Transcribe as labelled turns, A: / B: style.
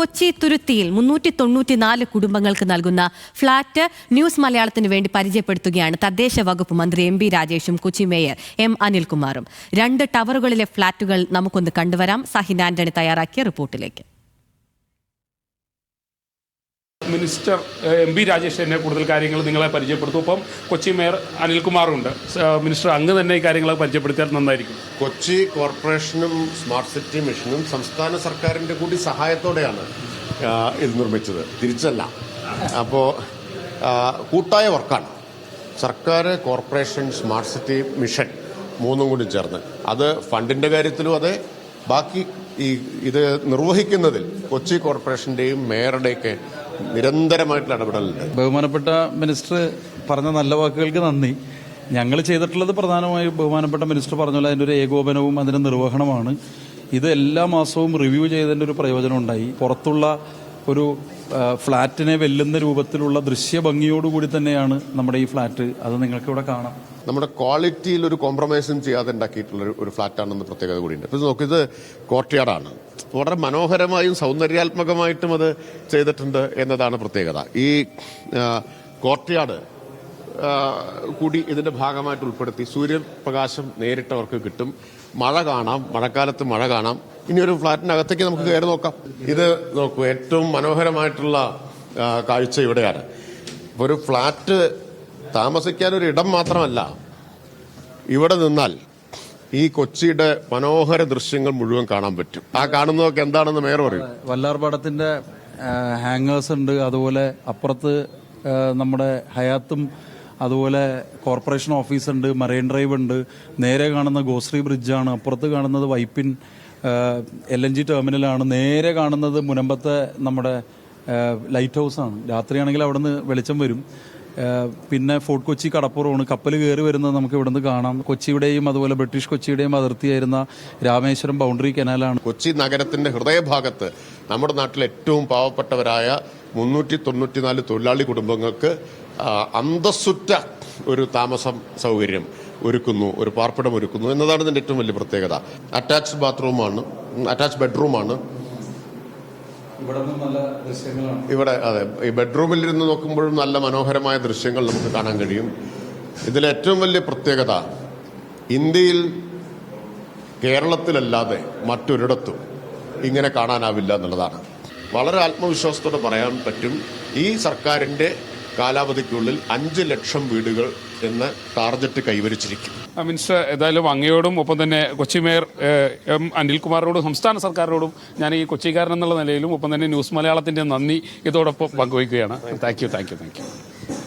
A: കൊച്ചി തുരുത്തിയിൽ 394 കുടുംബങ്ങൾക്ക് നൽകുന്ന flat news മലയാളത്തിന് വേണ്ടി പരിചയപ്പെടുത്തുകയാണ് തദ്ദേശ വകുപ്പ് മന്ത്രി എം. രാജേഷും കൊച്ചി മേയർ എം. അനിൽകുമാറും. 2 ടവറുകളിലെ ഫ്ളാറ്റുകൾ നമുക്കൊന്ന് കണ്ടുവരാം. സഹിൻ ആന്റണി തയ്യാറാക്കിയ റിപ്പോർട്ടിലേക്ക്.
B: Minister M. രാജേഷ് തന്നെ കൂടുതൽ കാര്യങ്ങൾ നിങ്ങളെ പരിചയപ്പെടുത്തും. ഒപ്പം കൊച്ചി മേയർ അനിൽകുമാറുണ്ട്. മിനിസ്റ്റർ അങ്ങ് തന്നെ ഈ കാര്യങ്ങൾ പരിചയപ്പെടുത്തിയാൽ നന്നായിരിക്കും.
C: കൊച്ചി കോർപ്പറേഷനും സ്മാർട്ട് സിറ്റി മിഷനും സംസ്ഥാന സർക്കാരിൻ്റെ കൂടി സഹായത്തോടെയാണ് ഇത് നിർമ്മിച്ചത്, തിരിച്ചല്ല. അപ്പോൾ കൂട്ടായ വർക്കാണ്. സർക്കാർ, കോർപ്പറേഷൻ, സ്മാർട്ട് സിറ്റി മിഷൻ മൂന്നും കൂടി ചേർന്ന് അത് ഫണ്ടിൻ്റെ കാര്യത്തിലും അതെ, ബാക്കി ഇത് നിർവഹിക്കുന്നതിൽ കൊച്ചി കോർപ്പറേഷൻ്റെയും മേയറുടെയൊക്കെ നിരന്തരമായിട്ടുള്ള ഇടപെടലുണ്ട്.
D: ബഹുമാനപ്പെട്ട മിനിസ്റ്റർ പറഞ്ഞ നല്ല വാക്കുകൾക്ക് നന്ദി. ഞങ്ങൾ ചെയ്തിട്ടുള്ളത് പ്രധാനമായും ബഹുമാനപ്പെട്ട മിനിസ്റ്റർ പറഞ്ഞ അതിൻ്റെ ഒരു ഏകോപനവും അതിൻ്റെ നിർവഹണമാണ്. ഇത് എല്ലാ മാസവും റിവ്യൂ ചെയ്തതിൻ്റെ ഒരു പ്രയോജനം ഉണ്ടായി. പുറത്തുള്ള ഒരു ഫ്ളാറ്റിനെ വെല്ലുന്ന രൂപത്തിലുള്ള ദൃശ്യഭംഗിയോടുകൂടി തന്നെയാണ് നമ്മുടെ ഈ ഫ്ളാറ്റ്. അത് നിങ്ങൾക്ക് ഇവിടെ കാണാം.
C: നമ്മുടെ ക്വാളിറ്റിയിൽ ഒരു കോംപ്രമൈസും ചെയ്യാതെ ഉണ്ടാക്കിയിട്ടുള്ള ഒരു ഫ്ളാറ്റാണെന്ന് പ്രത്യേകത കൂടിയുണ്ട്. ഇപ്പോൾ നോക്കിയത് കോർട്ട്യാർഡാണ്. വളരെ മനോഹരമായും സൗന്ദര്യാത്മകമായിട്ടും അത് ചെയ്തിട്ടുണ്ട് എന്നതാണ് പ്രത്യേകത. ഈ കോർട്ട്യാർഡ് കൂടി ഇതിന്റെ ഭാഗമായിട്ട് ഉൾപ്പെടുത്തി സൂര്യപ്രകാശം നേരിട്ടവർക്ക് കിട്ടും. മഴ കാണാം, മഴക്കാലത്ത് മഴ കാണാം. ഇനി ഒരു ഫ്ളാറ്റിനകത്തേക്ക് നമുക്ക് കയറി നോക്കാം. ഇത് നോക്കൂ, ഏറ്റവും മനോഹരമായിട്ടുള്ള കാഴ്ച ഇവിടെയാണ്. ഒരു ഫ്ളാറ്റ് താമസിക്കാനൊരു ഇടം മാത്രമല്ല, ഇവിടെ നിന്നാൽ ഈ കൊച്ചിയുടെ മനോഹര ദൃശ്യങ്ങൾ മുഴുവൻ കാണാൻ പറ്റും. ആ കാണുന്നതൊക്കെ എന്താണെന്ന് മേയർ പറയും.
D: വല്ലാർപാടത്തിന്റെ ഹാങ്ങേഴ്സ് ഉണ്ട്, അതുപോലെ അപ്പുറത്ത് നമ്മുടെ ഹയാത്തും അതുപോലെ കോർപ്പറേഷൻ ഓഫീസുണ്ട്, മറൈൻ ഡ്രൈവ് ഉണ്ട്, നേരെ കാണുന്ന ഗോശ്രീ ബ്രിഡ്ജാണ്, അപ്പുറത്ത് കാണുന്നത് വൈപ്പിൻ LNG ടെർമിനലാണ്, നേരെ കാണുന്നത് മുനമ്പത്തെ നമ്മുടെ ലൈറ്റ് ഹൗസാണ്. രാത്രിയാണെങ്കിൽ അവിടെ നിന്ന് വെളിച്ചം വരും. പിന്നെ ഫോർട്ട് കൊച്ചി കടപ്പുറമാണ്, കപ്പൽ കയറി വരുന്നത് നമുക്ക് ഇവിടുന്ന് കാണാം. കൊച്ചിയുടെയും അതുപോലെ ബ്രിട്ടീഷ് കൊച്ചിയുടെയും അതിർത്തിയായിരുന്ന രാമേശ്വരം ബൗണ്ടറി കനാലാണ്.
C: കൊച്ചി നഗരത്തിന്റെ ഹൃദയഭാഗത്ത് നമ്മുടെ നാട്ടിലെ ഏറ്റവും പാവപ്പെട്ടവരായ 394 തൊഴിലാളി കുടുംബങ്ങൾക്ക് അന്തസ്സുറ്റ ഒരു താമസം സൗകര്യം ഒരുക്കുന്നു, ഒരു പാർപ്പിടം ഒരുക്കുന്നു എന്നതാണ് ഇതിന്റെ ഏറ്റവും വലിയ പ്രത്യേകത. അറ്റാച്ച്ഡ് ബാത്റൂമാണ്, അറ്റാച്ച്ഡ് ബെഡ്റൂമാണ്. ഇവിടെ അതെ, ഈ ബെഡ്റൂമിൽ ഇരുന്ന് നോക്കുമ്പോഴും നല്ല മനോഹരമായ ദൃശ്യങ്ങൾ നമുക്ക് കാണാൻ കഴിയും. ഇതിലെ ഏറ്റവും വലിയ പ്രത്യേകത ഇന്ത്യയിൽ കേരളത്തിലല്ലാതെ മറ്റൊരിടത്തും ഇങ്ങനെ കാണാനാവില്ല എന്നുള്ളതാണ്. വളരെ ആത്മവിശ്വാസത്തോടെ പറയാൻ പറ്റും, ഈ സർക്കാരിന്റെ കാലാവധിക്കുള്ളിൽ 5 ലക്ഷം വീടുകൾ എന്ന ടാർഗറ്റ് കൈവരിച്ചിരിക്കും.
B: മിനിസ്റ്റർ, ഏതായാലും അങ്ങയോടും ഒപ്പം തന്നെ കൊച്ചി മേയർ എം. അനിൽകുമാറിനോടും സംസ്ഥാന സർക്കാരിനോടും ഞാൻ ഈ കൊച്ചിക്കാരൻ എന്നുള്ള നിലയിലും ഒപ്പം തന്നെ ന്യൂസ് മലയാളത്തിന്റെ നന്ദി ഇതോടൊപ്പം പങ്കുവയ്ക്കുകയാണ്. Thank you.